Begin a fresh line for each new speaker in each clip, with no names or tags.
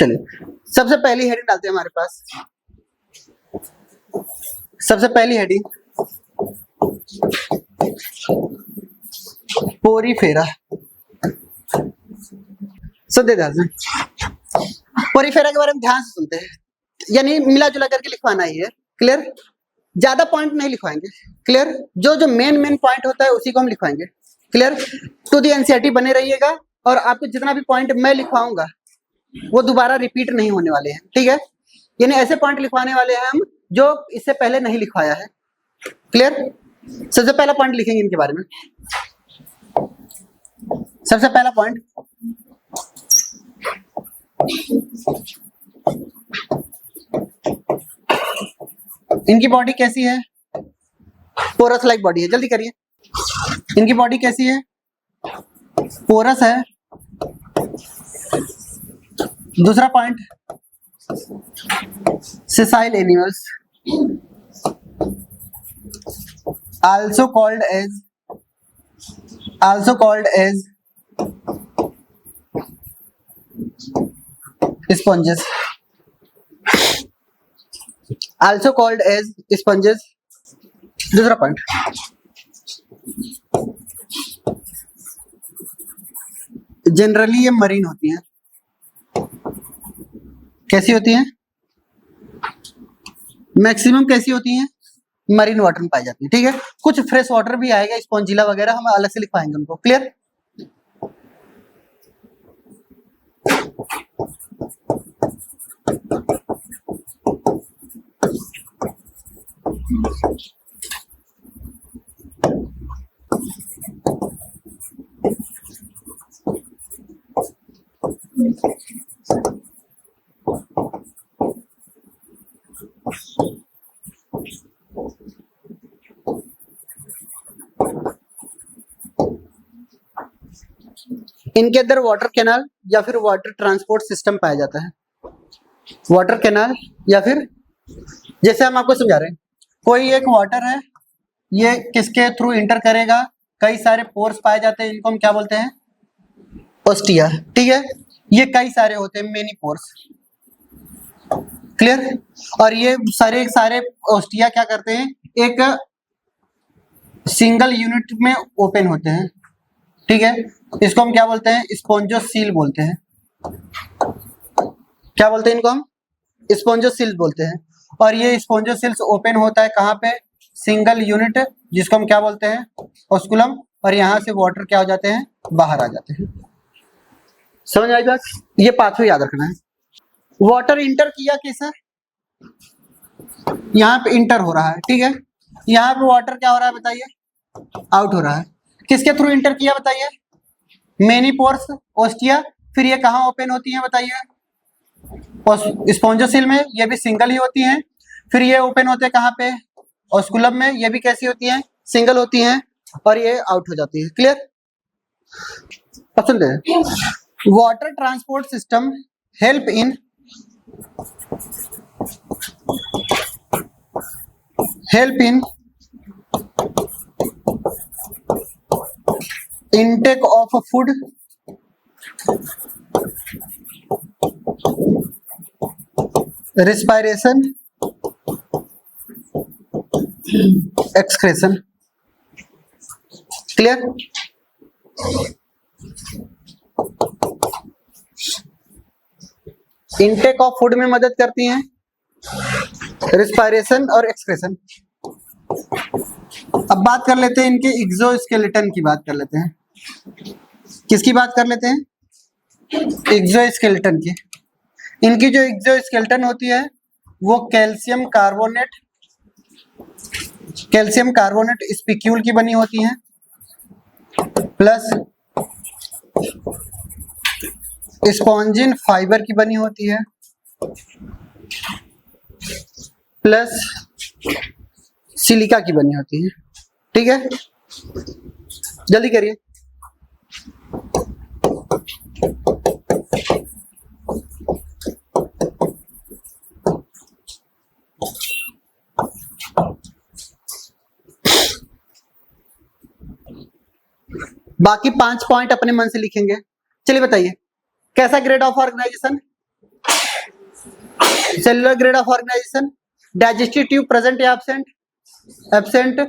चलिए सबसे पहली हेडिंग डालते हैं हमारे पास। सबसे पहली हेडिंग पोरीफेरा। सो दे ध्यान से पोरीफेरा के बारे में ध्यान से सुनते हैं, यानी मिला जुला करके लिखवाना ही है। क्लियर? ज्यादा पॉइंट नहीं लिखवाएंगे। क्लियर? जो जो मेन पॉइंट होता है उसी को हम लिखवाएंगे। क्लियर? टू दी एनसीईआरटी बने रहिएगा और आपको जितना भी पॉइंट मैं लिखवाऊंगा वो दोबारा रिपीट नहीं होने वाले हैं। ठीक है? यानी ऐसे पॉइंट लिखवाने वाले हैं हम जो इससे पहले नहीं लिखवाया है। क्लियर? सबसे पहला पॉइंट लिखेंगे इनके बारे में। सबसे पहला पॉइंट, इनकी बॉडी कैसी है? पोरस लाइक बॉडी है। जल्दी करिए, इनकी बॉडी कैसी है? पोरस है। दूसरा point, sessile animals also called as sponges, also called as sponges। दूसरा पॉइंट, जनरली ये मरीन होती हैं। कैसी होती हैं? मैक्सिमम कैसी होती हैं? मरीन वाटर में पाई जाती है। ठीक है? कुछ फ्रेश वाटर भी आएगा, स्पॉन्जिला वगैरह, हम अलग से लिखवाएंगे उनको। क्लियर? इनके अंदर वाटर कैनाल या फिर वाटर ट्रांसपोर्ट सिस्टम पाया जाता है। वाटर कैनाल या फिर, जैसे हम आपको समझा रहे हैं, कोई एक वाटर है, ये किसके थ्रू इंटर करेगा? कई सारे पोर्स पाए जाते हैं, इनको हम क्या बोलते हैं? ओस्टिया। ठीक है? ये कई सारे होते हैं, मेनी पोर्स। क्लियर? और ये सारे ओस्टिया क्या करते हैं? एक सिंगल यूनिट में ओपन होते हैं। ठीक है? इसको हम क्या बोलते हैं? स्पॉन्जोसील बोलते हैं। क्या बोलते हैं इनको हम? स्पॉन्जोसील बोलते हैं। और ये स्पॉन्जोसील्स ओपन होता है कहाँ पे? सिंगल यूनिट, जिसको हम क्या बोलते हैं? ओस्कुलम। और यहाँ से वाटर क्या हो जाते हैं? बाहर आ जाते हैं। समझ आई बात? ये पाथवे याद रखना है। वाटर इंटर किया कैसे? यहाँ पे इंटर हो रहा है। ठीक है? यहाँ पे वाटर क्या हो रहा है बताइए? आउट हो रहा है। किसके थ्रू इंटर किया बताइए? Many pores, ostia. फिर ये कहाँ ओपन होती हैं बताइए? स्पॉन्जोसील में, ये भी सिंगल ही होती हैं। फिर ये ओपन होते हैं कहाँ पे? ओस्कुलम में, ये भी कैसी होती हैं? सिंगल होती हैं। और ये आउट हो जाती है। क्लियर? पसंद है? Water transport system help in intake of food, respiration, excretion। Clear? Intake of food में मदद करती हैं, रिस्पायरेशन और एक्सक्रेशन। अब बात कर लेते हैं इनके एक्सोस्केलेटन की बात कर लेते हैं। किसकी बात कर लेते हैं? एक्सोस्केलेटन की। इनकी जो एक्सोस्केलेटन होती है वो कैल्शियम कार्बोनेट स्पिक्यूल की बनी होती है, प्लस स्पॉन्जिन फाइबर की बनी होती है, प्लस सिलिका की बनी होती है। ठीक है? जल्दी करिए। बाकी 5 पॉइंट अपने मन से लिखेंगे। चलिए बताइए, कैसा grade of organisation? Cellular grade of organisation, digestive tube present या एब्सेंट, एब्सेंट।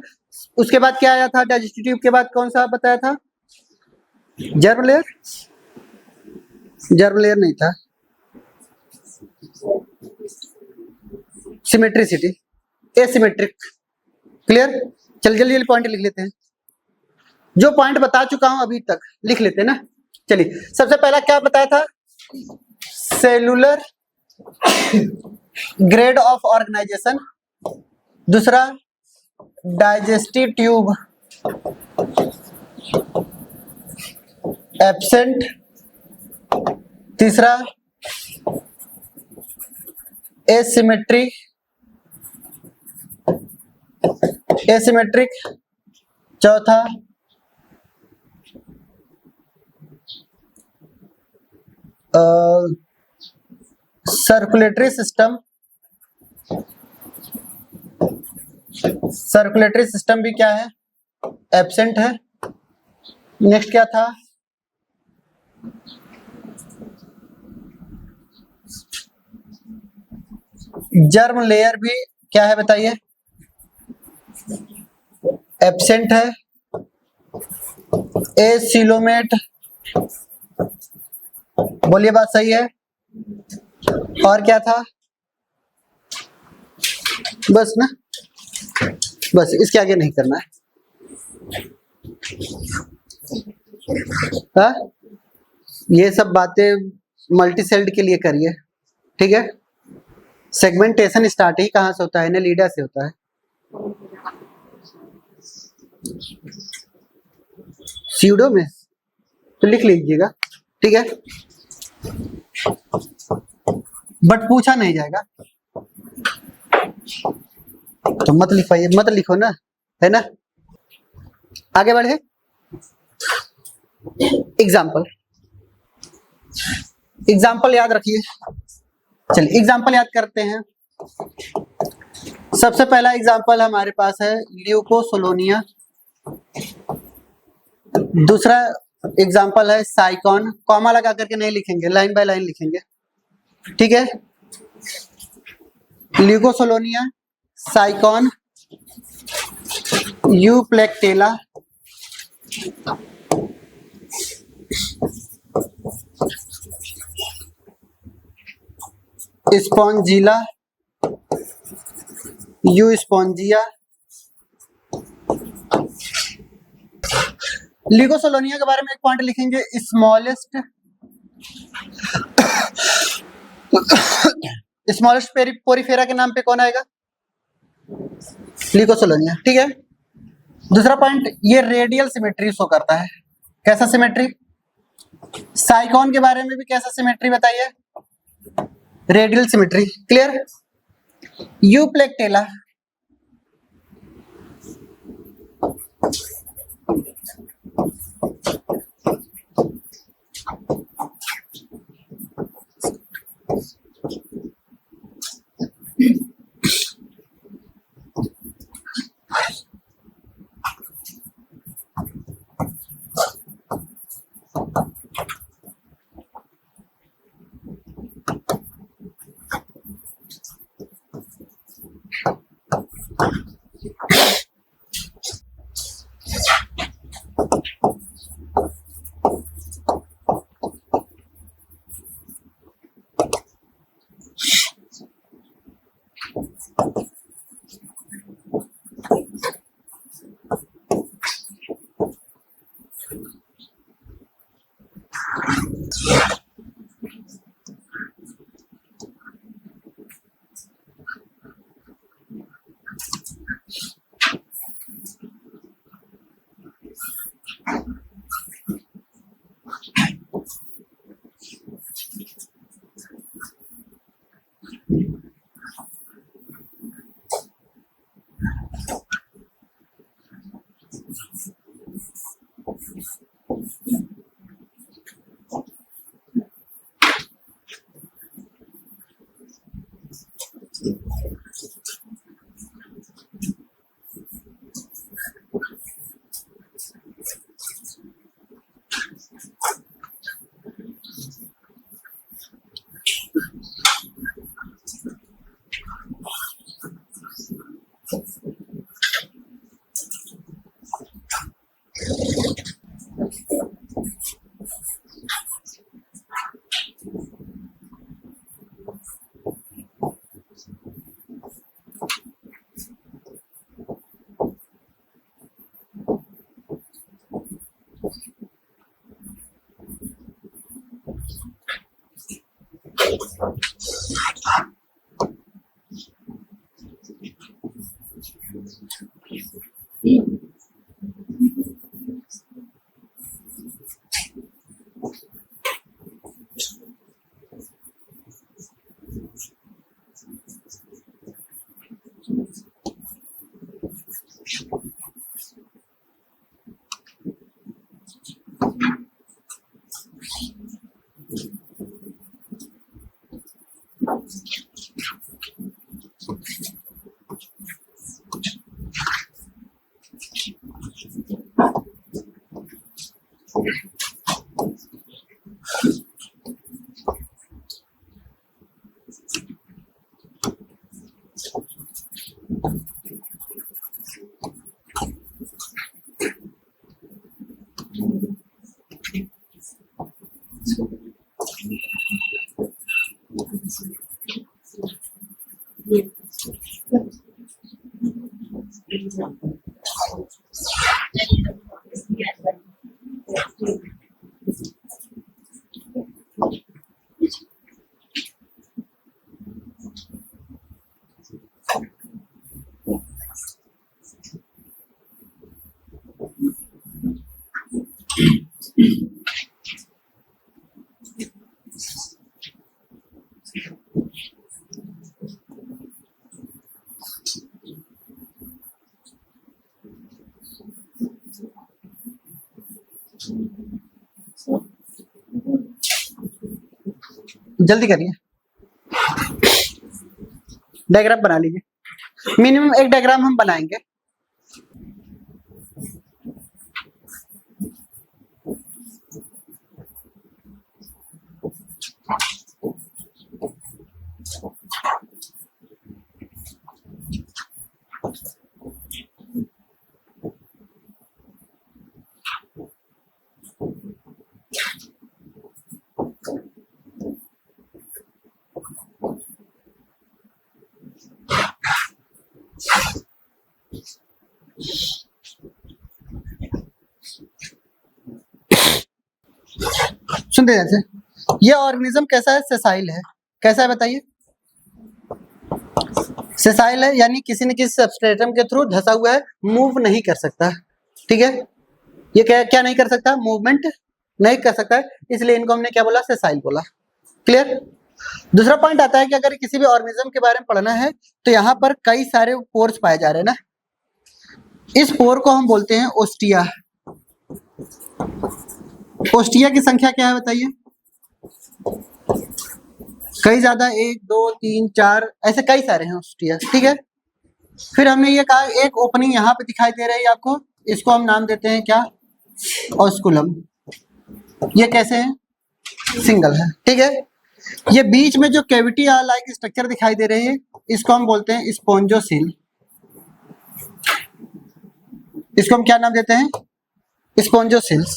उसके बाद क्या आया था, डाइजेस्टिव ट्यूब के बाद कौन सा बताया था, जर्म लेयर, जर्म लेयर नहीं था, सिमेट्रिसिटी, एसिमेट्रिक। क्लियर, चल जल्दी जल्दी पॉइंट लिख लेते हैं, जो पॉइंट बता चुका हूं अभी तक लिख लेते हैं ना। चलिए, सबसे पहला क्या बताया था, सेलुलर ग्रेड ऑफ ऑर्गेनाइजेशन, दूसरा डाइजेस्टिव ट्यूब एब्सेंट, तीसरा एसिमेट्रिक, एसिमेट्रिक, चौथा सर्कुलेटरी सिस्टम, सर्कुलेटरी सिस्टम भी क्या है, एब्सेंट है। नेक्स्ट क्या था, जर्म लेयर भी क्या है बताइए, एब्सेंट है। एसिलोमेट, बोलिए बात सही है। और क्या था, बस ना, बस इसके आगे नहीं करना है। हाँ, ये सब बातें मल्टी सेल्ड के लिए करिए, ठीक है। सेगमेंटेशन स्टार्ट ही कहाँ से होता है, एनालिडा से होता है। स्यूडो में तो लिख लीजिएगा, ठीक है, बट पूछा नहीं जाएगा तो मत लिखवाइए, मत लिखो ना, है ना। आगे बढ़े, एग्जाम्पल, एग्जाम्पल याद रखिए। चलिए एग्जाम्पल याद करते हैं। सबसे पहला एग्जाम्पल हमारे पास है ल्यूकोसोलोनिया, दूसरा एग्जाम्पल है साइकॉन, कॉमा लगा करके नहीं लिखेंगे, लाइन बाय लाइन लिखेंगे, ठीक है। Leucosolenia, sycon, euplectella, spongilla, euspongia. ल्यूकोसोलोनिया के बारे में एक पॉइंट लिखेंगे, स्मॉलेस्ट, स्मॉलेस्ट पोरीफेरा के नाम पे कौन आएगा, ल्यूकोसोलोनिया, ठीक है। दूसरा पॉइंट, ये रेडियल सिमेट्री शो करता है, कैसा सिमेट्री। साइकॉन के बारे में भी कैसा सिमेट्री बताइए, रेडियल सिमेट्री, क्लियर। यूप्लेक्टेला, जल्दी करिए, डायग्राम बना लीजिए। मिनिमम एक डायग्राम हम बनाएंगे। सुनते जैसे, ये ऑर्गेनिज्म कैसा है? सेसाइल है। कैसा है बताइए? सेसाइल है, यानी किसी न किसी सबस्ट्रेटम के थ्रू धंसा हुआ है, मूव नहीं कर सकता। ठीक है, ये क्या नहीं कर सकता? मूवमेंट नहीं कर सकता है, इसलिए इनको हमने क्या बोला? सेसाइल बोला। क्लियर? दूसरा पॉइंट आता है कि अगर किसी भी ऑर्गेनिज्म के बारे में पढ़ना है तो यहाँ पर कई सारे पोर्स पाए जा रहे हैं ना, इस पोर को हम बोलते हैं ओस्टिया। ओस्टिया की संख्या क्या है बताइए? कई ज्यादा, 1 2 3 4 ऐसे कई सारे हैं ओस्टिया। ठीक है, फिर हमने ये कहा एक ओपनिंग यहाँ पे दिखाई दे रही है आपको, इसको हम नाम देते हैं क्या? ऑस्कुलम। ये कैसे है? सिंगल है। ठीक है, ये बीच में जो कैविटी लाइक स्ट्रक्चर दिखाई दे रही है, इसको हम बोलते हैं स्पोंजोसिल। इसको हम क्या नाम देते हैं? स्पोंजोसिल्स।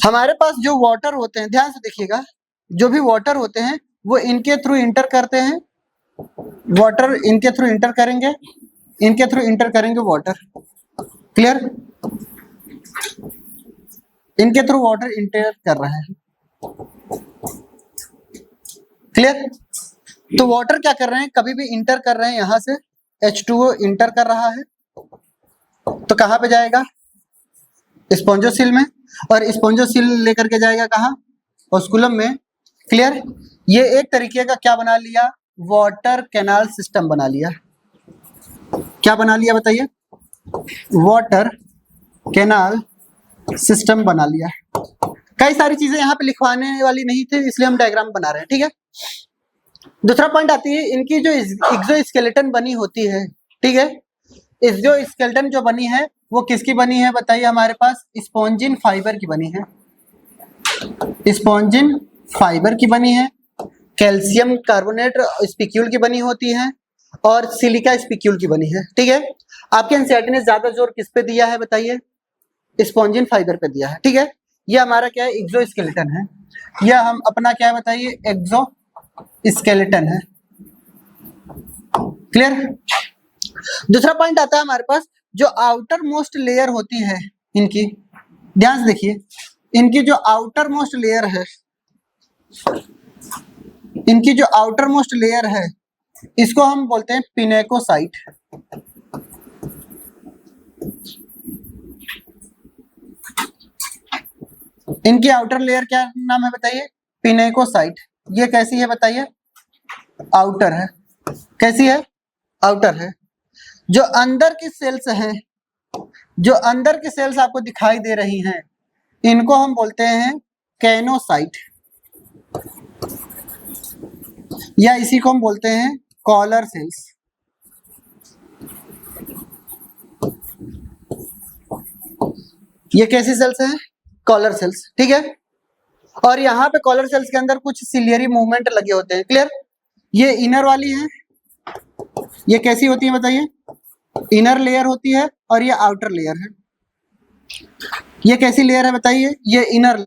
हमारे पास जो वाटर होते हैं, ध्यान से देखिएगा, जो भी वाटर होते हैं वो इनके थ्रू इंटर करते हैं, वाटर इनके थ्रू इंटर करेंगे, इनके थ्रू इंटर करेंगे वाटर। क्लियर? इनके थ्रू वाटर इंटर कर रहा है। क्लियर? तो वाटर क्या कर रहे हैं? कभी भी इंटर कर रहे हैं, यहां से H2O इंटर कर रहा है, तो कहां पे जाएगा? स्पोंजोसिल में, और स्पोंजोसिल लेकर के जाएगा कहां? ऑस्कुलम में। क्लियर? ये एक तरीके का क्या बना लिया? वाटर कैनाल सिस्टम बना लिया। क्या बना लिया बताइए? वाटर कैनाल सिस्टम बना लिया। कई सारी चीजें यहाँ पे लिखवाने वाली नहीं थी, इसलिए हम डायग्राम बना रहे हैं। ठीक है, दूसरा पॉइंट आती है, इनकी जो एक्सोस्केलेटन बनी होती है, ठीक है, एक्सोस्केलेटन जो बनी है वो किसकी बनी है बताइए? हमारे पास स्पॉन्जिन फाइबर की बनी है। स्पॉन्जिन फाइबर की बनी है, कैल्शियम कार्बोनेट स्पिक्यूल की बनी होती है, और सिलिका स्पिक्यूल की बनी है। ठीक है, आपके एनसीईआरटी ने ज्यादा जोर किस पे दिया है बताइए? स्पॉन्जिन फाइबर पे दिया है। ठीक है, ये हमारा क्या है? एक्सोस्केलेटन है। यह हम अपना क्या है बताइए? एक्सोस्केलेटन है। क्लियर? दूसरा पॉइंट आता है हमारे पास, जो आउटर मोस्ट लेयर होती है इनकी, ध्यान से देखिए, इनकी जो आउटर मोस्ट लेयर है, इनकी जो आउटर मोस्ट लेयर है इसको हम बोलते हैं पिनेकोसाइट। इनकी आउटर लेयर क्या नाम है बताइए? पिनेकोसाइट। ये कैसी है बताइए? आउटर है। कैसी है? आउटर है। जो अंदर की सेल्स हैं, जो अंदर की सेल्स आपको दिखाई दे रही हैं, इनको हम बोलते हैं कैनोसाइट, या इसी को हम बोलते हैं कॉलर सेल्स। ये कैसी सेल्स हैं? Collar cells. ठीक है। और यहाँ पे कॉलर सेल्स के अंदर कुछ सिलियरी मूवमेंट लगे होते हैं। क्लियर? ये इनर वाली है, ये कैसी होती है बताइए? इनर लेयर होती है, और ये आउटर लेयर है। ये कैसी लेयर है बताइए? ये इनर।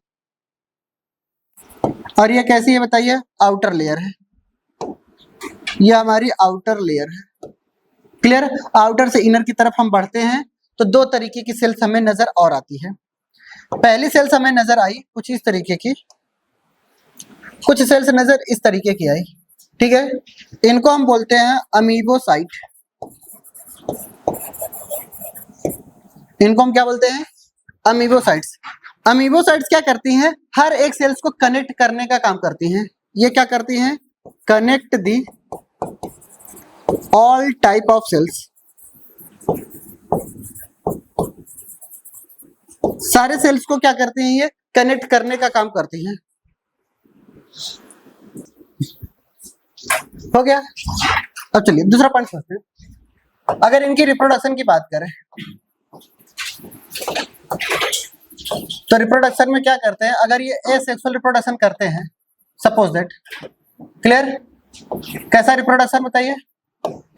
और ये कैसी है बताइए? आउटर लेयर है। ये हमारी आउटर लेयर है। क्लियर? आउटर से इनर की तरफ हम बढ़ते हैं तो दो तरीके की सेल्स हमें नजर और आती है। पहली सेल्स हमें नजर आई कुछ इस तरीके की, कुछ सेल्स नजर इस तरीके की आई। ठीक है। इनको हम बोलते हैं अमीबोसाइट। इनको हम क्या बोलते हैं? अमीबोसाइट्स। अमीबोसाइट्स क्या करती हैं? हर एक सेल्स को कनेक्ट करने का काम करती हैं। ये क्या करती हैं? Connect the all type of cells. सारे सेल्स को क्या करती हैं? ये कनेक्ट करने का काम करती हैं। हो गया। अब चलिए दूसरा पॉइंट समझते हैं। अगर इनकी रिप्रोडक्शन की बात करें तो रिप्रोडक्शन में क्या करते हैं? अगर ये एसेक्सुअल रिप्रोडक्शन करते हैं, सपोज दैट। क्लियर? कैसा रिप्रोडक्शन बताइए?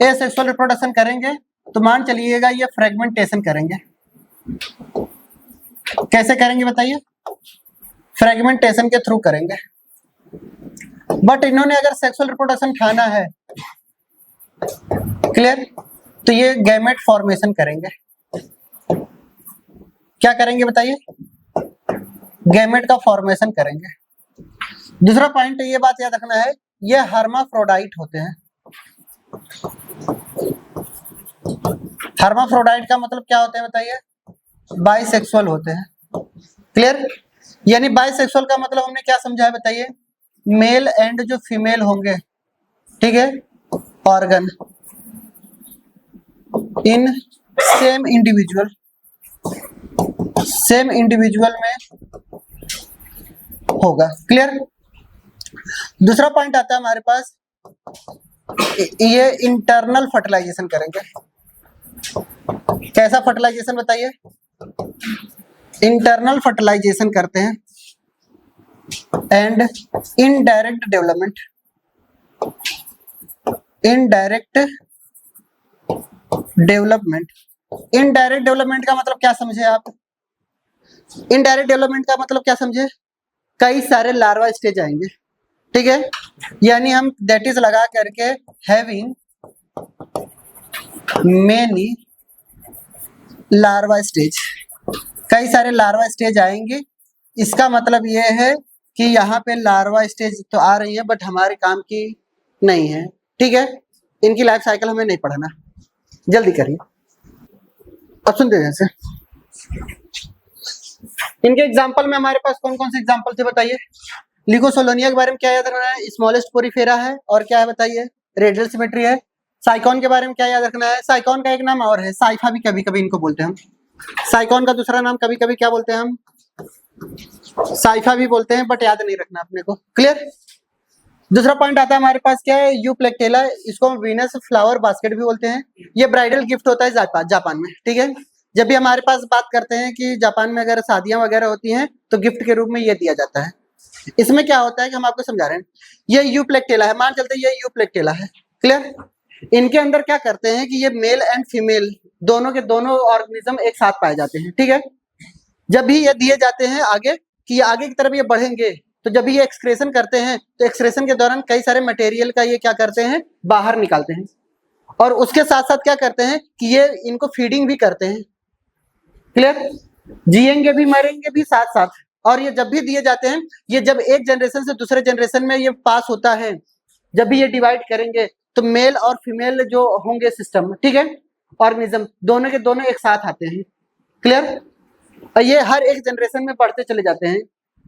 एसेक्सुअल रिप्रोडक्शन करेंगे तो मान चलिएगा ये फ्रेगमेंटेशन करेंगे। कैसे करेंगे बताइए? फ्रेगमेंटेशन के थ्रू करेंगे। बट इन्होंने अगर सेक्सुअल रिप्रोडक्शन ठाना है, क्लियर, तो ये गैमेट फॉर्मेशन करेंगे। क्या करेंगे बताइए? गैमेट का फॉर्मेशन करेंगे। दूसरा पॉइंट ये बात याद रखना है, ये हर्माफ्रोडाइट होते हैं। हर्माफ्रोडाइट का मतलब क्या होते हैं बताइए? बाइसेक्सुअल होते हैं। क्लियर? यानी बाइसेक्सुअल का मतलब हमने क्या समझा है बताइए? मेल एंड जो फीमेल होंगे, ठीक है, organ in same individual, same individual में होगा। क्लियर? दूसरा पॉइंट आता है हमारे पास, ये इंटरनल फर्टिलाइजेशन करेंगे। कैसा फर्टिलाइजेशन बताइए? इंटरनल फर्टिलाइजेशन करते हैं। And indirect development, indirect development. Indirect development का मतलब क्या समझे आप? इनडायरेक्ट डेवलपमेंट का मतलब क्या समझे? कई सारे लार्वा स्टेज आएंगे। ठीक है। यानी हम दैट इज लगा करके हैविंग मेनी लार्वा स्टेज, कई सारे लार्वा स्टेज आएंगे। इसका मतलब यह है कि यहाँ पे लार्वा स्टेज तो आ रही है बट हमारे काम की नहीं है। ठीक है। इनकी लाइफ साइकिल हमें नहीं पढ़ना, जल्दी करिए। अब सुनते हैं जैसे इनके एग्जाम्पल में हमारे पास कौन कौन से एग्जाम्पल थे बताइए? लिकोसोलोनिया के बारे में क्या याद रखना है? स्मॉलेस्ट पोरीफेरा है, और क्या है बताइए? रेडियल सिमेट्री है। साइकॉन के बारे में क्या याद रखना है? साइकॉन का एक नाम और है, साइफा भी कभी कभी इनको बोलते हैं हम। साइकॉन का दूसरा नाम कभी कभी क्या बोलते हैं हम? साइफा भी बोलते हैं, बट याद नहीं रखना अपने को। क्लियर? दूसरा पॉइंट आता है हमारे पास, क्या है? यूप्लेक्टेला, इसको हम वीनस फ्लावर बास्केट भी बोलते हैं। ये ब्राइडल गिफ्ट होता है जापान में। ठीक है। जब भी हमारे पास बात करते हैं कि जापान में अगर शादियां वगैरह होती हैं तो गिफ्ट के रूप में ये दिया जाता है। इसमें क्या होता है कि हम आपको समझा रहे हैं, ये यूप्लेक्टेला है, मान चलते हैं ये यूप्लेक्टेला है। क्लियर? इनके अंदर क्या करते हैं कि ये मेल एंड फीमेल दोनों के दोनों ऑर्गेनिज्म एक साथ पाए जाते हैं। ठीक है। जब भी ये दिए जाते हैं आगे कि आगे की तरफ ये बढ़ेंगे, तो जब भी ये एक्सक्रेशन करते हैं तो एक्सक्रेशन के दौरान कई सारे मटेरियल का ये क्या करते हैं? बाहर निकालते हैं। और उसके साथ साथ क्या करते हैं कि ये इनको फीडिंग भी करते हैं। क्लियर? जिएंगे भी मरेंगे भी साथ साथ। और ये जब भी दिए जाते हैं, ये जब एक जनरेशन से दूसरे जनरेशन में ये पास होता है, जब भी ये डिवाइड करेंगे तो मेल और फीमेल जो होंगे सिस्टम, ठीक है, ऑर्गेनिज्म, दोनों के दोनों एक साथ आते हैं। क्लियर? और ये हर एक जनरेशन में बढ़ते चले जाते हैं,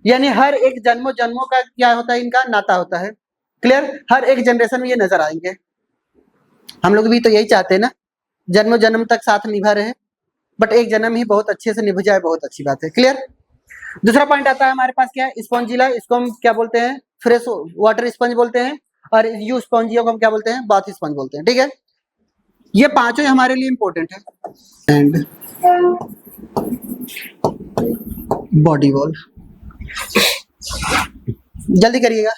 यानी हर एक जन्मों जन्मों का क्या होता है, इनका नाता होता है। क्लियर? हर एक जनरेशन में ये नजर आएंगे। हम लोग भी तो यही चाहते हैं ना, जन्मों जन्म तक साथ निभा रहे, बट एक जन्म ही बहुत अच्छे से निभ जाए, बहुत अच्छी बात है। क्लियर? दूसरा पॉइंट आता है हमारे पास, क्या है, स्पॉन्जिला, इसको हम क्या बोलते हैं, फ्रेश वाटर स्पंज बोलते हैं, और यू स्पॉन्जिया को हम क्या बोलते हैं, बाथ स्पंज बोलते हैं। ठीक है, ये पांचों हमारे लिए इंपॉर्टेंट है। एंड बॉडी वॉल, जल्दी करिएगा।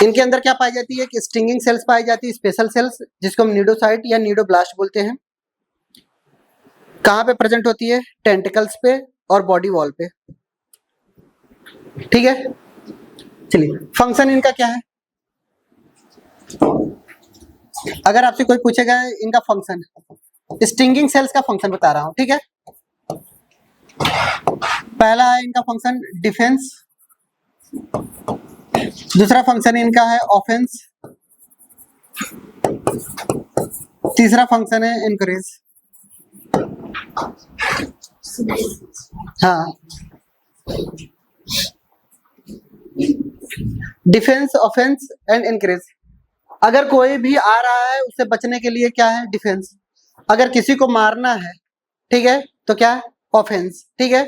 इनके अंदर क्या पाई जाती है कि स्टिंगिंग सेल्स पाई जाती है, स्पेशल सेल्स, जिसको हम नीडोसाइट या नीडोब्लास्ट बोलते हैं। कहां पे प्रेजेंट होती है, टेंटिकल्स पे और बॉडी वॉल पे। ठीक है, चलिए फंक्शन इनका क्या है, अगर आपसे कोई पूछेगा इनका फंक्शन, स्टिंगिंग सेल्स का फंक्शन बता रहा हूं। ठीक है, पहला है इनका फंक्शन डिफेंस, दूसरा फंक्शन इनका है ऑफेंस, तीसरा फंक्शन है इनकरेज। हाँ, डिफेंस, ऑफेंस एंड इनकरेज। अगर कोई भी आ रहा है उससे बचने के लिए क्या है, डिफेंस। अगर किसी को मारना है, ठीक है, तो क्या है, ऑफेंस। ठीक है,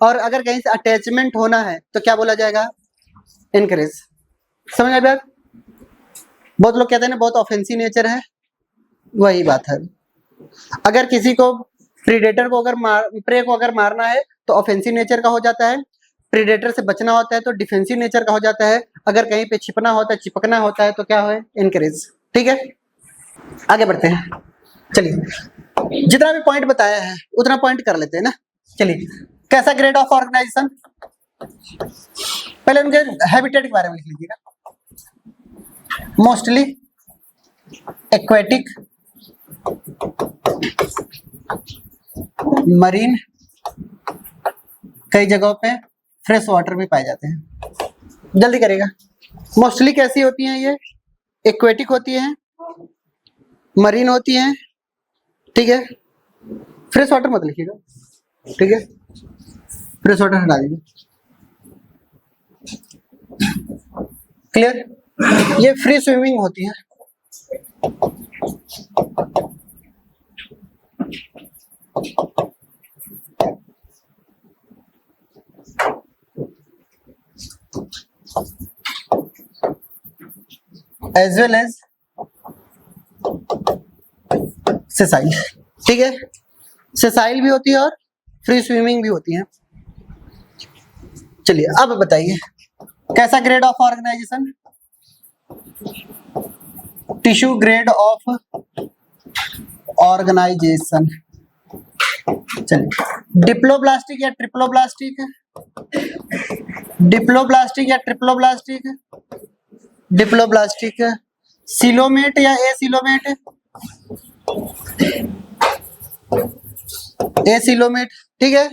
और अगर कहीं से अटैचमेंट होना है तो क्या बोला जाएगा, इनकरेज। समझ आ गया? बहुत लोग कहते हैं ना बहुत ऑफेंसिव नेचर है, वही बात है। अगर किसी को प्रीडेटर को प्रे को अगर मारना है तो ऑफेंसिव नेचर का हो जाता है, प्रीडेटर से बचना होता है तो डिफेंसिव नेचर का हो जाता है, अगर कहीं पे छिपना होता है, चिपकना होता है तो क्या है, इनकरेज। ठीक है, आगे बढ़ते हैं। चलिए जितना भी पॉइंट बताया है उतना पॉइंट कर लेते हैं ना। चलिए, कैसा ग्रेड ऑफ ऑर्गेनाइजेशन, पहले उनके हैबिटेट के बारे में लिख लीजिएगा। मोस्टली एक्वेटिक, मरीन, कई जगहों पे फ्रेश वाटर भी पाए जाते हैं। जल्दी करेगा। मोस्टली कैसी होती हैं ये, एक्वेटिक होती हैं, मरीन होती हैं, ठीक है, फ्रेश वाटर मत लिखिएगा, ठीक है, फ्रेश वाटर हटा दीजिए। क्लियर? ये फ्री स्विमिंग होती है। एज वेल एज सेसाइल, ठीक है, सेसाइल भी होती है और फ्री स्विमिंग भी होती है। चलिए अब बताइए कैसा grade of organisation, tissue grade of organisation. चलिए, डिप्लोब्लास्टिक या ट्रिप्लोब्लास्टिक, डिप्लोब्लास्टिक या ट्रिप्लोब्लास्टिक, डिप्लोब्लास्टिक, सिलोमेट या एसिलोमेट, एसिलोमेट, ठीक है।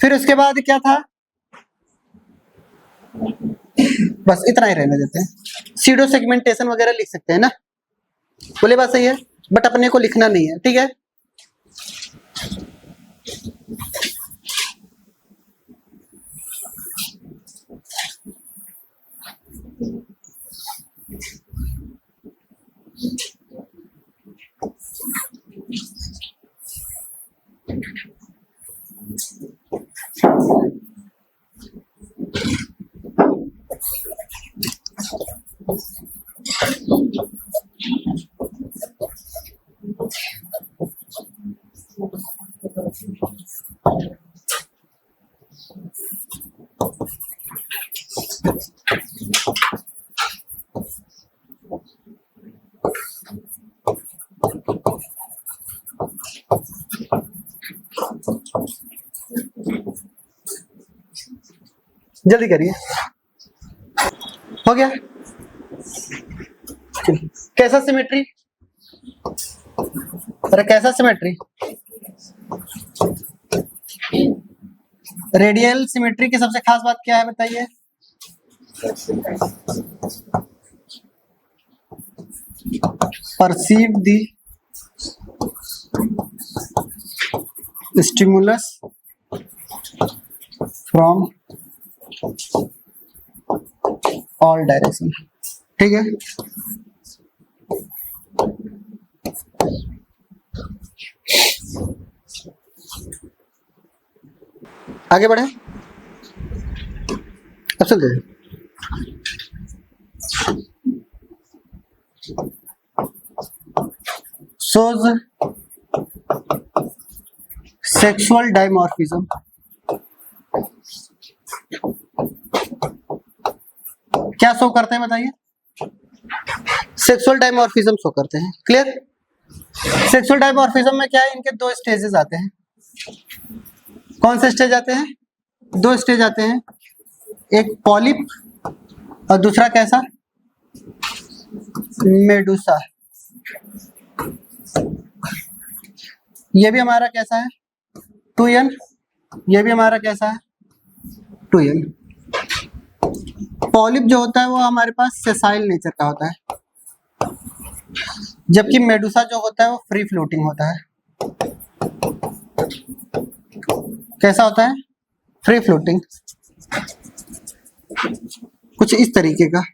फिर उसके बाद क्या था, बस इतना ही रहने देते हैं, सीडो सेगमेंटेशन वगैरह लिख सकते हैं ना, बोले बात सही है, बट अपने को लिखना नहीं है, ठीक है। जल्दी करिए, हो गया। कैसा सिमेट्री, अरे कैसा सिमेट्री, रेडियल सिमेट्री की सबसे खास बात क्या है बताइए? Perceive the stimulus from all direction. ठीक है, आगे बढ़े। अब चलते हैं। shows sexual dimorphism। क्या शो करते हैं बताइए? सेक्सुअल डायमॉर्फिज्म शो करते हैं। क्लियर? सेक्सुअल डायमॉर्फिज्म में क्या है, इनके दो स्टेजेस आते हैं। कौन से स्टेज आते हैं? दो स्टेज आते हैं, एक पॉलिप और दूसरा कैसा? मेडुसा। ये भी हमारा कैसा है? 2n। ये भी हमारा कैसा है? 2n। पॉलिप जो होता है वो हमारे पास सेसाइल नेचर का होता है, जबकि मेडुसा जो होता है वो फ्री फ्लोटिंग होता है। कैसा होता है? फ्री फ्लोटिंग, कुछ इस तरीके का।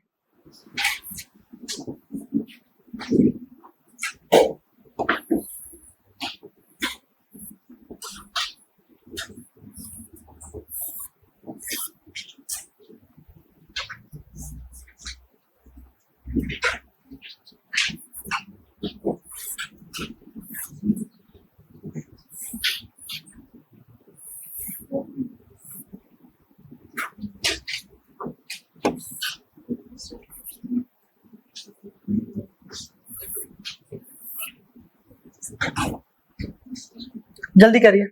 जल्दी करिए।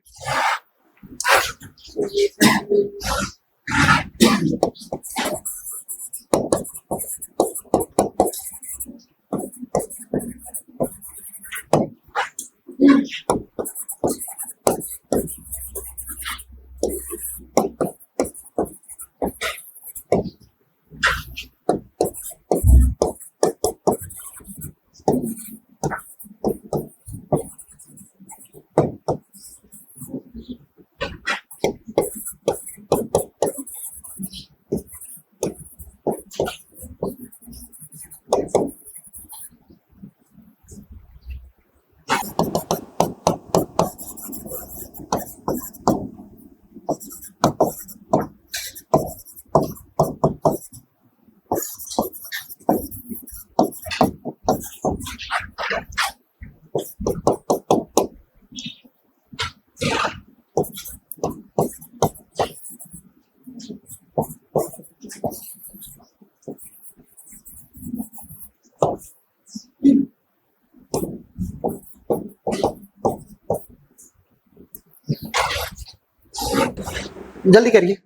जल्दी करिए।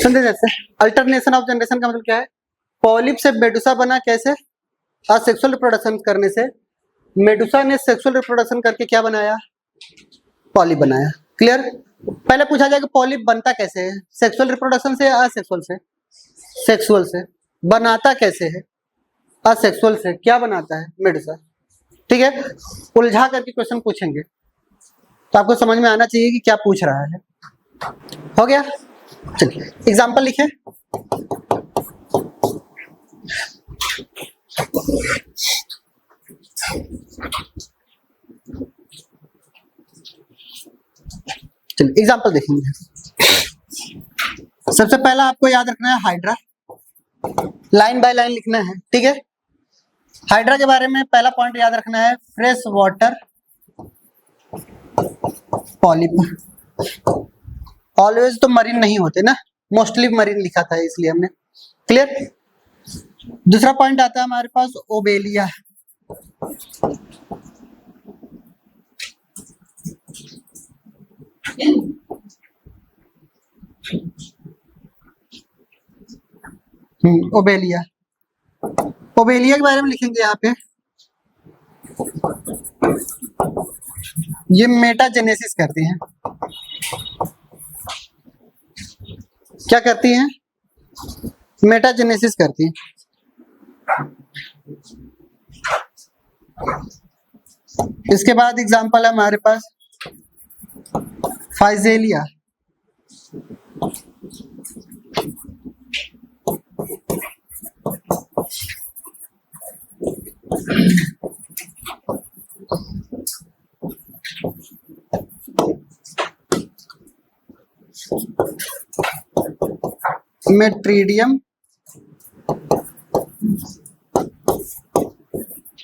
समझे? जैसे अल्टरनेशन ऑफ जनरेशन का मतलब क्या है? पॉलिप से मेडुसा बना कैसे? असेक्सुअल रिप्रोडक्शन करने से। मेडुसा ने सेक्सुअल रिप्रोडक्शन करके क्या बनाया? पॉलिप बनाया। क्लियर? पहले पूछा जाएगा पॉलिप बनता कैसे है? सेक्सुअल रिप्रोडक्शन से या असेक्सुअल से? सेक्सुअल से। बनाता कैसे है? असेक्सुअल से। क्या बनाता है? मेडुसा। ठीक है, उलझा करके क्वेश्चन पूछेंगे तो आपको समझ में आना चाहिए कि क्या पूछ रहा है। हो गया, चलिए एग्जाम्पल लिखे। चलिए एग्जाम्पल देखेंगे। सबसे पहला आपको याद रखना है हाइड्रा, लाइन बाय लाइन लिखना है, ठीक है। हाइड्रा के बारे में पहला पॉइंट याद रखना है, फ्रेश वाटर पॉलिप। ऑलवेज तो मरीन नहीं होते ना, मोस्टली मरीन लिखा था इसलिए हमने, क्लियर। दूसरा पॉइंट आता है हमारे पास ओबेलिया, ओबेलिया। ओबेलिया के बारे में लिखेंगे यहाँ पे, ये मेटाजेनेसिस करती हैं। क्या करती हैं? मेटाजेनेसिस करती हैं। इसके बाद एग्जांपल है हमारे पास फाइजेलिया, मेट्रीडियम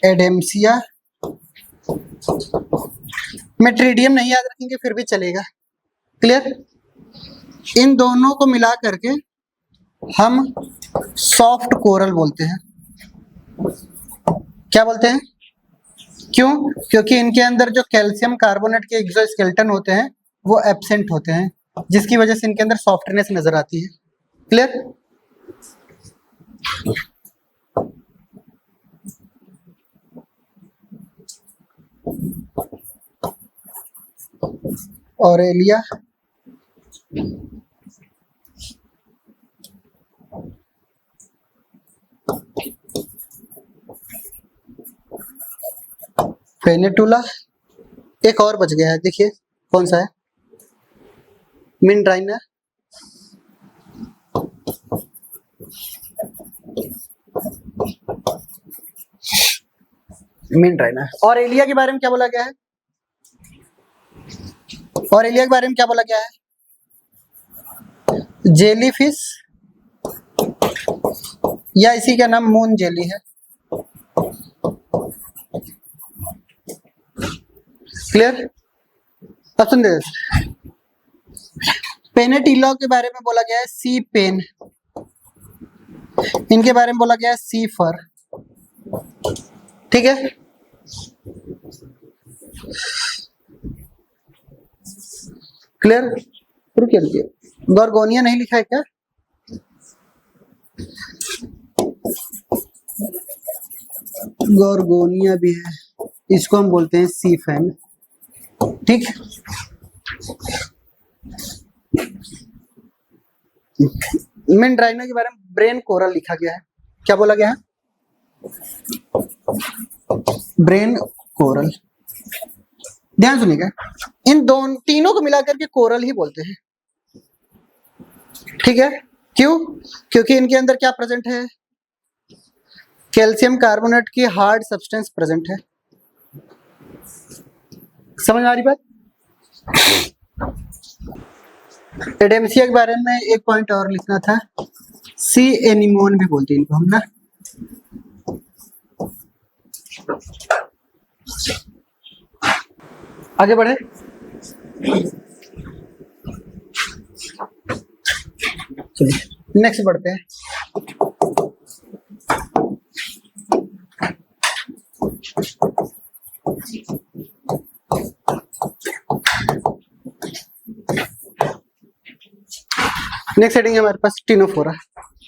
एडेम्सिया। मेट्रीडियम नहीं याद रखेंगे फिर भी चलेगा, क्लियर। इन दोनों को मिला करके हम सॉफ्ट कोरल बोलते हैं। क्या बोलते हैं? क्यों? क्योंकि इनके अंदर जो कैल्शियम कार्बोनेट के एक्सोस्केलेटन होते हैं वो एब्सेंट होते हैं, जिसकी वजह से इनके अंदर सॉफ्टनेस नजर आती है, क्लियर। ऑरेलिया, पेनेटुला, एक और बच गया है, देखिए कौन सा है, मिनराइना, मिनराइना। और एलिया के बारे में क्या बोला गया है? और एलिया के बारे में क्या बोला गया है? जेलीफिश, या इसी का नाम मून जेली है, क्लियर। अब सुन दे, पेनेटिला के बारे में बोला गया है सी पेन, इनके बारे में बोला गया है सी फर, ठीक है। क्लियर, रुकिए रुकिए, गॉर्गोनिया नहीं लिखा है क्या? गॉर्गोनिया भी है, इसको हम बोलते हैं सी फैन, ठीक। मिनराइना के बारे में ब्रेन कोरल लिखा गया है, क्या बोला गया है? Brain coral. ध्यान सुनिएगा, इन दोनों तीनों को मिलाकर के कोरल ही बोलते हैं, ठीक है। क्यों? क्योंकि इनके अंदर क्या प्रेजेंट है? कैल्शियम कार्बोनेट की हार्ड सब्सटेंस प्रेजेंट है। समझ आ रही बात? एडेम्सिया के बारे में एक पॉइंट और लिखना था, सी एनिमोन भी बोलते हैं इनको हम ना। आगे बढ़े, चलिए नेक्स्ट बढ़ते हैं। नेक्स्ट हेडिंग है हमारे पास टिनोफोरा,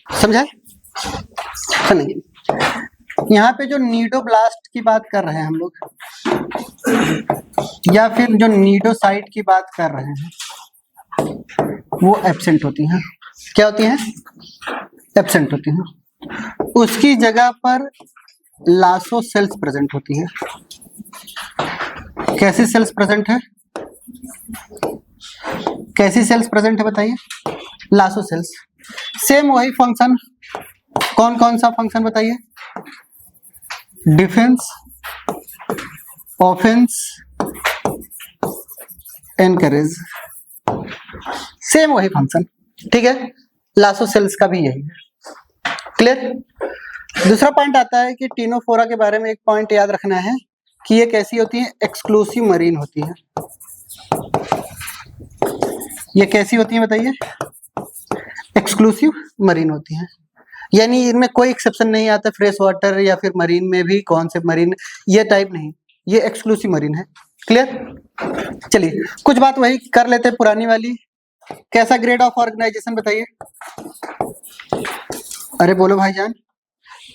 समझाए? सुनिए, यहाँ पे जो नीडोब्लास्ट की बात कर रहे हैं हम लोग, या फिर जो नीडोसाइट की बात कर रहे हैं, वो एब्सेंट होती हैं। क्या होती हैं? एब्सेंट होती हैं। उसकी जगह पर लासो सेल्स प्रेजेंट होती हैं। कैसी सेल्स प्रेजेंट है, कैसी सेल्स प्रेजेंट है बताइए, लासो सेल्स। सेम वही फंक्शन, कौन कौन सा फंक्शन बताइए, डिफेंस, ऑफेंस, एनकरेज, सेम वही फंक्शन, ठीक है। लासो सेल्स का भी यही है, क्लियर। दूसरा पॉइंट आता है कि टीनोफोरा के बारे में एक पॉइंट याद रखना है कि ये कैसी होती है, एक्सक्लूसिव मरीन होती है। ये कैसी होती है बताइए, एक्सक्लूसिव मरीन होती है, यानी इनमें कोई एक्सेप्शन नहीं आता फ्रेश वाटर या फिर मरीन में भी, कौन से मरीन, ये टाइप नहीं, ये एक्सक्लूसिव मरीन है, क्लियर। चलिए कुछ बात वही कर लेते हैं पुरानी वाली। कैसा ग्रेड ऑफ ऑर्गेनाइजेशन बताइए, अरे बोलो भाईजान,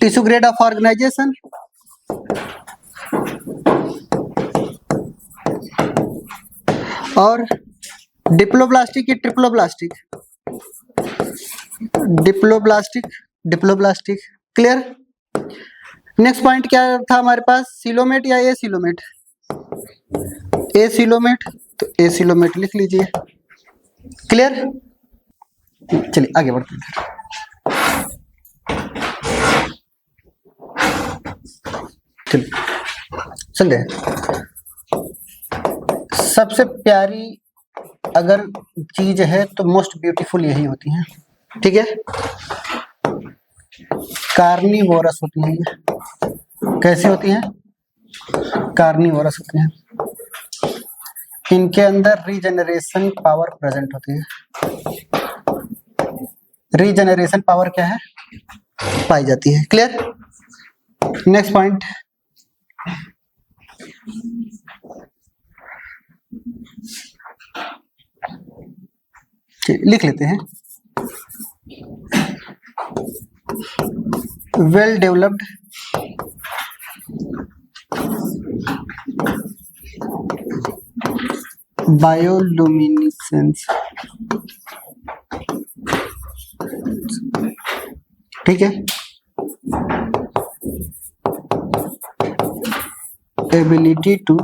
टिश्यू ग्रेड ऑफ ऑर्गेनाइजेशन, और डिप्लोब्लास्टिक की triploblastic, diploblastic, diploblastic, clear. Next point क्या था हमारे पास, सिलोमेट या ए सिलोमेट, ए सिलोमेट, तो ए सिलोमेट लिख लीजिए, क्लियर। चलिए आगे बढ़ते हैं, चलिए चल रहे। सबसे प्यारी अगर चीज है तो मोस्ट ब्यूटीफुल यही होती है, ठीक है। कार्निवोरस होती हैं ये, कैसी होती हैं, कार्निवोरस होती हैं। इनके अंदर रीजनरेशन पावर प्रेजेंट होती है, रीजनरेशन पावर क्या है, पाई जाती है, क्लियर। नेक्स्ट पॉइंट, लिख लेते हैं, वेल डेवलप्ड बायोलुमिनेसेंस, ठीक है। Ability to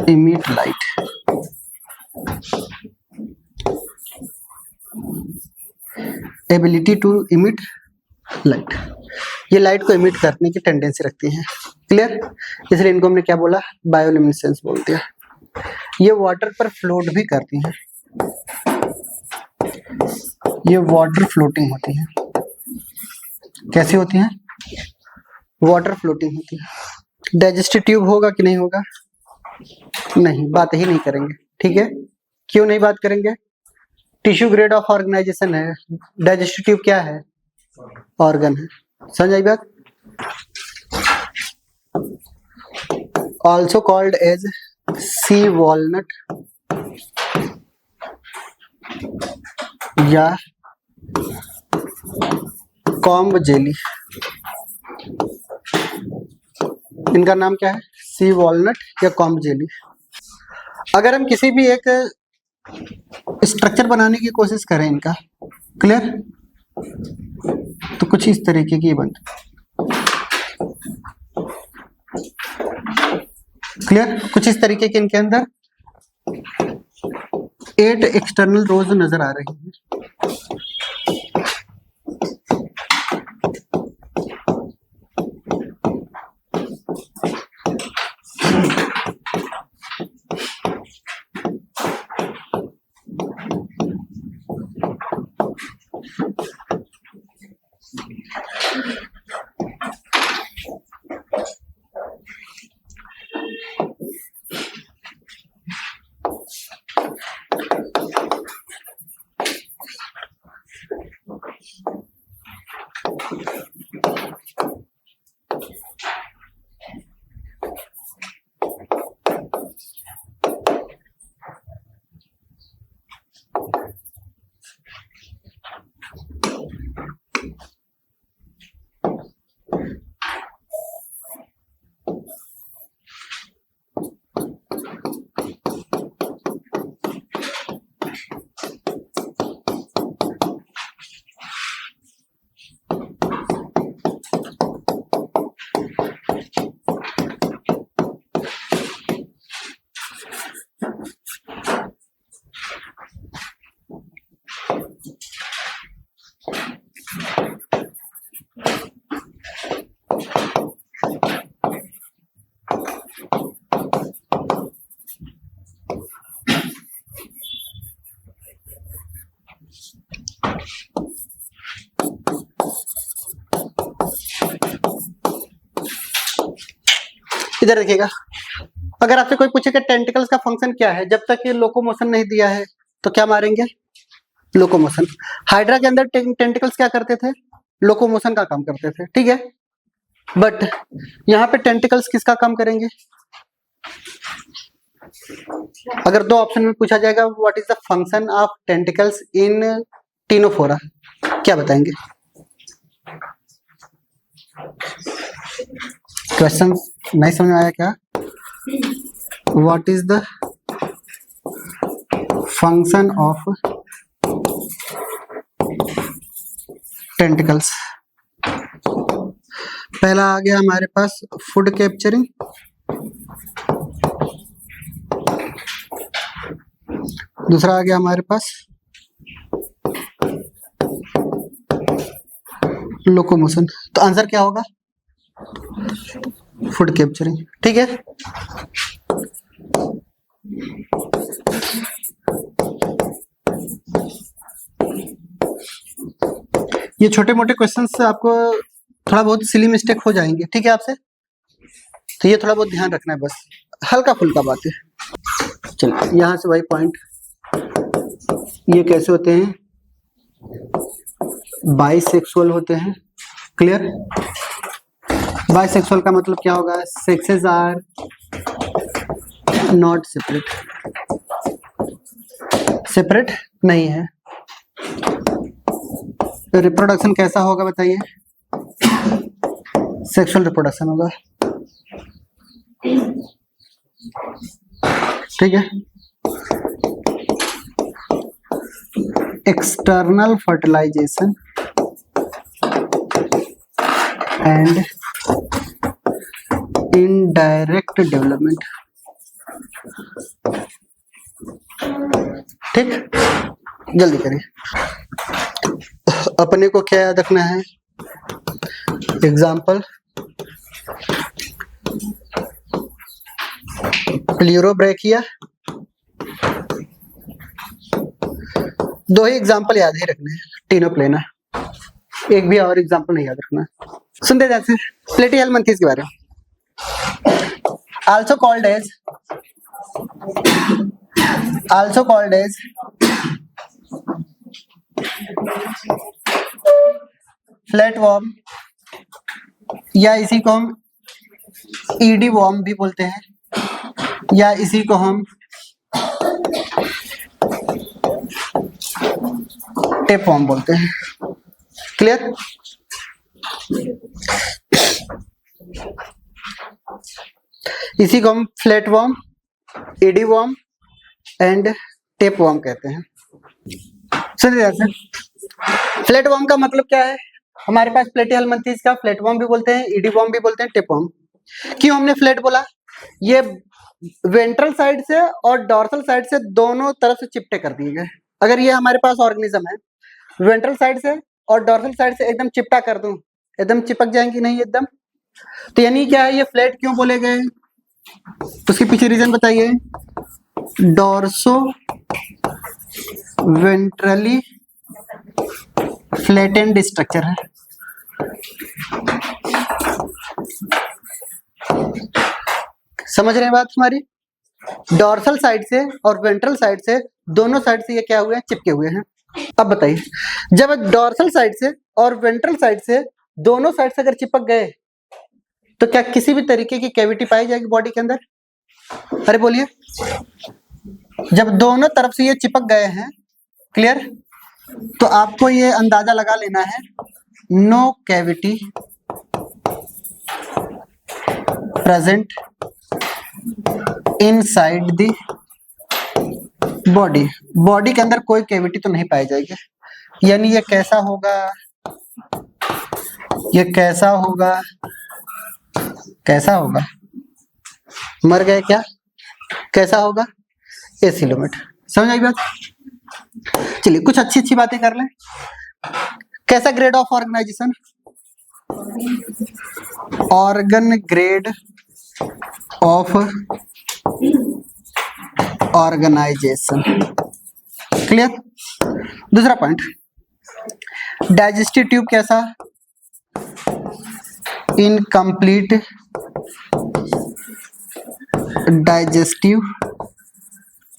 emit light, ability to emit light, ये लाइट को इमिट करने की टेंडेंसी रखती है, क्लियर। इसलिए इनको हमने क्या बोला, बायोल्यूमिनेसेंस बोल दिया। ये वाटर पर फ्लोट भी करती हैं, ये वाटर फ्लोटिंग होती है, कैसी होती हैं, वाटर फ्लोटिंग होती है। डाइजेस्टिव ट्यूब होगा कि नहीं होगा, नहीं, बात ही नहीं करेंगे, ठीक है। क्यों नहीं बात करेंगे, टिश्यू ग्रेड ऑफ ऑर्गेनाइजेशन है, डाइजेस्टिव ट्यूब क्या है, ऑर्गन है, समझ आई बात। Also called as sea walnut या कॉम्ब जेली, इनका नाम क्या है, सी वॉलनट या कॉम्ब जेली। अगर हम किसी भी एक स्ट्रक्चर बनाने की कोशिश करें इनका, क्लियर, तो कुछ इस तरीके की बनती, क्लियर, कुछ इस तरीके के इनके अंदर 8 एक्सटर्नल रोज नजर आ रही हैं। इधर देखिएगा, अगर आपसे कोई पूछे कि टेंटिकल्स का फंक्शन क्या है, जब तक ये लोकोमोशन नहीं दिया है तो क्या मारेंगे? लोकोमोशन। हाइड्रा के अंदर टेंटिकल्स क्या करते थे? लोकोमोशन का काम करते थे, ठीक है। बट यहाँ पे टेंटिकल्स किसका काम करेंगे? अगर दो ऑप्शन में पूछा जाएगा what is the function of tentacles in Ctenophora, क्या बताएंगे? क्वेश्चन नहीं समझ में आया क्या? What is the function of tentacles? पहला आ गया हमारे पास फूड कैप्चरिंग, दूसरा आ गया हमारे पास लोकोमोशन। तो आंसर क्या होगा? फूड कैप्चरिंग, ठीक है। ये छोटे मोटे क्वेश्चन से आपको थोड़ा बहुत सिली मिस्टेक हो जाएंगे, ठीक है आपसे, तो ये थोड़ा बहुत ध्यान रखना है, बस हल्का फुल्का बात है। चलिए यहाँ से वही पॉइंट, ये कैसे होते हैं? बाइसेक्सुअल होते हैं, क्लियर। बाइसेक्सुअल का मतलब क्या होगा? Sexes are not separate, separate नहीं है। तो रिप्रोडक्शन कैसा होगा बताइए? सेक्सुअल रिप्रोडक्शन होगा, ठीक है। External fertilisation and indirect development, ठीक। जल्दी करिए, अपने को क्या याद रखना है? एग्जाम्पल, प्लूरोब्रैकिया, दो ही एग्जाम्पल याद ही रखने हैं, टीनोप्लेना, एक भी और एग्जाम्पल नहीं याद रखना। सुनते जैसे प्लेटिहेल्मिन्थेस के बारे में, also called as फ्लैटवर्म, या इसी को हम ईडी वर्म भी बोलते हैं, या इसी को हम टेपवर्म बोलते हैं, क्लियर। इसी को हम flatworm, ED worm and tapeworm कहते हैं। सुनिए, फ्लैटवर्म का मतलब क्या है? हमारे पास प्लेटिहेल्मिन्थेस का फ्लैटवर्म भी बोलते हैं, ईडी वर्म भी बोलते हैं, टेपवर्म। क्यों हमने फ्लैट बोला? ये वेंट्रल साइड से और डॉर्सल साइड से दोनों तरफ से चिपटे कर दिए गए। अगर ये हमारे पास ऑर्गेनिज्म है, वेंट्रल साइड से और डॉर्सल साइड से एकदम चिपटा कर दूं, एकदम चिपक जाएंगी नहीं एकदम, तो यानी क्या है, ये फ्लैट क्यों बोले गए? उसके पीछे रीजन बताइए। डॉर्सो वेंट्रली फ्लैटेंड स्ट्रक्चर है, समझ रहे हैं बात हमारी? डॉर्सल साइड से और वेंट्रल साइड से, दोनों साइड से ये क्या हुए हैं? चिपके हुए हैं। अब बताइए, जब डॉर्सल साइड से और वेंट्रल साइड से, दोनों साइड से अगर चिपक गए तो क्या किसी भी तरीके की कैविटी पाई जाएगी बॉडी के अंदर? अरे बोलिए, जब दोनों तरफ से ये चिपक गए हैं, क्लियर, तो आपको ये अंदाजा लगा लेना है, no cavity present inside the body. Body के अंदर कोई कैविटी तो नहीं पाई जाएगी। यानी ये कैसा होगा? ये कैसा होगा? कैसा होगा? मर गए क्या? कैसा होगा? एसिलोमेट। समझ आई बात? चलिए कुछ अच्छी अच्छी बातें कर लें। कैसा grade of organisation? Organ grade of organisation. Clear. दूसरा पॉइंट, डाइजेस्टिव ट्यूब कैसा, इनकम्प्लीट डाइजेस्टिव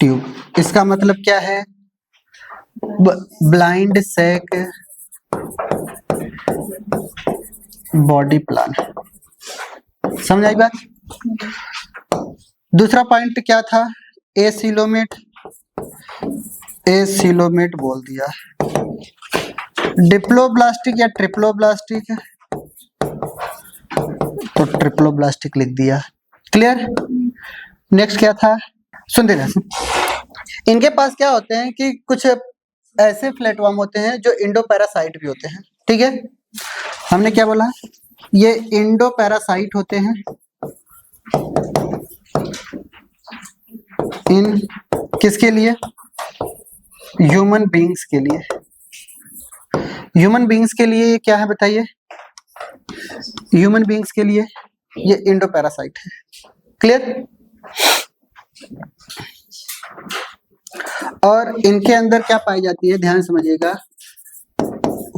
ट्यूब। इसका मतलब क्या है, ब्लाइंड सैक बॉडी प्लान। समझ आई बात। दूसरा पॉइंट क्या था, एसिलोमेट, एसिलोमेट बोल दिया। डिप्लोब्लास्टिक या ट्रिप्लोब्लास्टिक, तो ट्रिप्लोब्लास्टिक लिख दिया। क्लियर। नेक्स्ट क्या था, सुनते रहे। इनके पास क्या होते हैं कि कुछ ऐसे फ्लैटवर्म होते हैं जो इंडो पैरासाइट भी होते हैं। ठीक है, हमने क्या बोला, ये इंडो पैरासाइट होते हैं इन किसके लिए, ह्यूमन बीइंग्स के लिए। ह्यूमन बीइंग्स के लिए क्या है बताइए, ह्यूमन बीइंग्स के लिए ये इंडो पैरासाइट है। क्लियर। और इनके अंदर क्या पाई जाती है, ध्यान समझिएगा,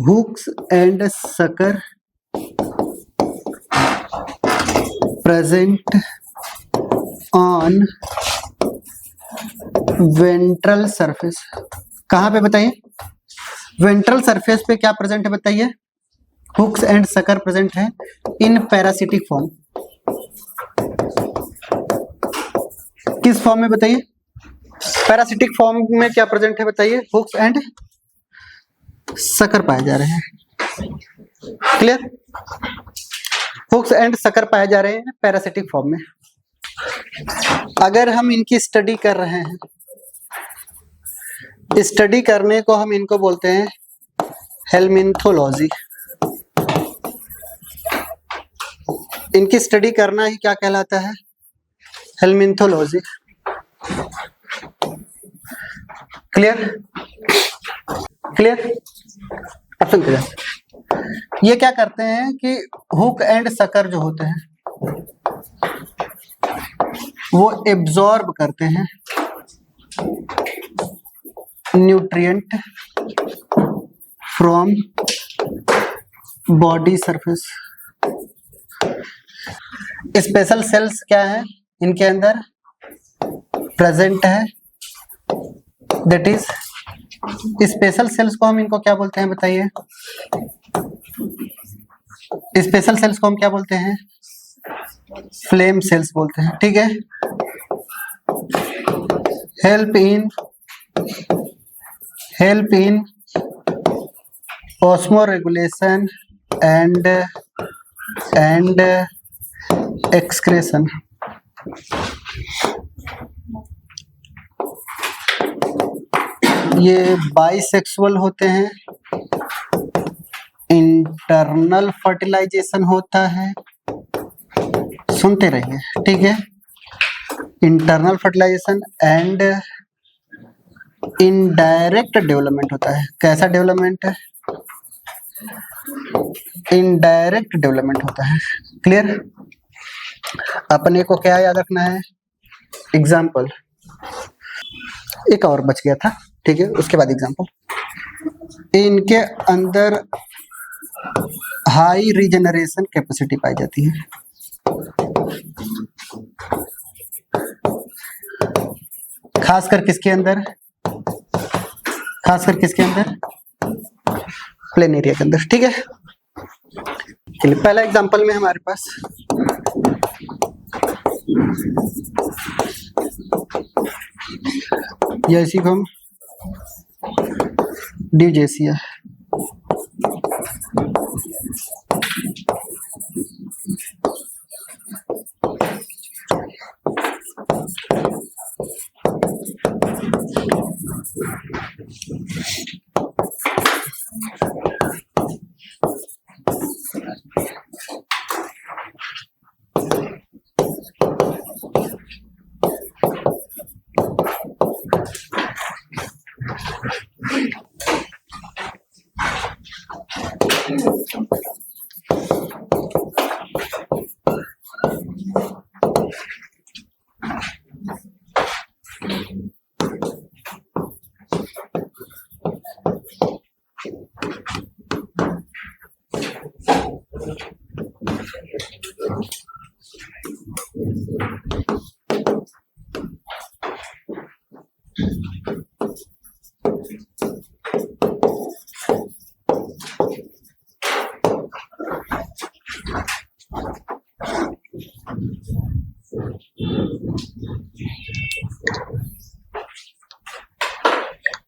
hooks and sucker present on ventral surface. कहां पे बताइए, वेंट्रल सरफेस पे क्या प्रेजेंट है बताइए, हुक्स एंड सकर प्रेजेंट है इन पैरासिटिक फॉर्म। किस फॉर्म में बताइए, पैरासिटिक फॉर्म में क्या प्रेजेंट है बताइए, हुक्स एंड सकर पाए जा रहे हैं। क्लियर। हुक्स एंड सकर पाए जा रहे हैं पैरासिटिक फॉर्म में। अगर हम इनकी स्टडी कर रहे हैं, स्टडी करने को हम इनको बोलते हैं हेल्मिन्थोलॉजी। इनकी स्टडी करना ही क्या कहलाता है, हेल्मिन्थोलॉजी। क्लियर। क्लियर। अब सुनते जाओ। ये क्या करते हैं कि हुक एंड सकर जो होते हैं वो एब्जॉर्ब करते हैं nutrient from body surface. Special cells क्या है इनके अंदर प्रेजेंट है, दैट इज स्पेशल सेल्स को हम इनको क्या बोलते हैं बताइए, स्पेशल सेल्स को हम क्या बोलते हैं, फ्लेम सेल्स बोलते हैं। ठीक है। Help in osmoregulation and excretion. ये बाइसेक्सुअल होते हैं, इंटरनल फर्टिलाइजेशन होता है, सुनते रहिए। ठीक है, internal fertilisation and indirect development होता है। कैसा डेवलपमेंट है, इनडायरेक्ट डेवलपमेंट होता है। क्लियर। अपने को क्या याद रखना है, एग्जाम्पल एक और बच गया था, ठीक है, उसके बाद एग्जाम्पल। इनके अंदर हाई रीजनरेशन कैपेसिटी पाई जाती है। खासकर किसके अंदर, खासकर किसके अंदर, प्लेन एरिया के अंदर। ठीक है, चलिए पहला एग्जांपल में हमारे पास जैसी हम ड्यूजेसिया,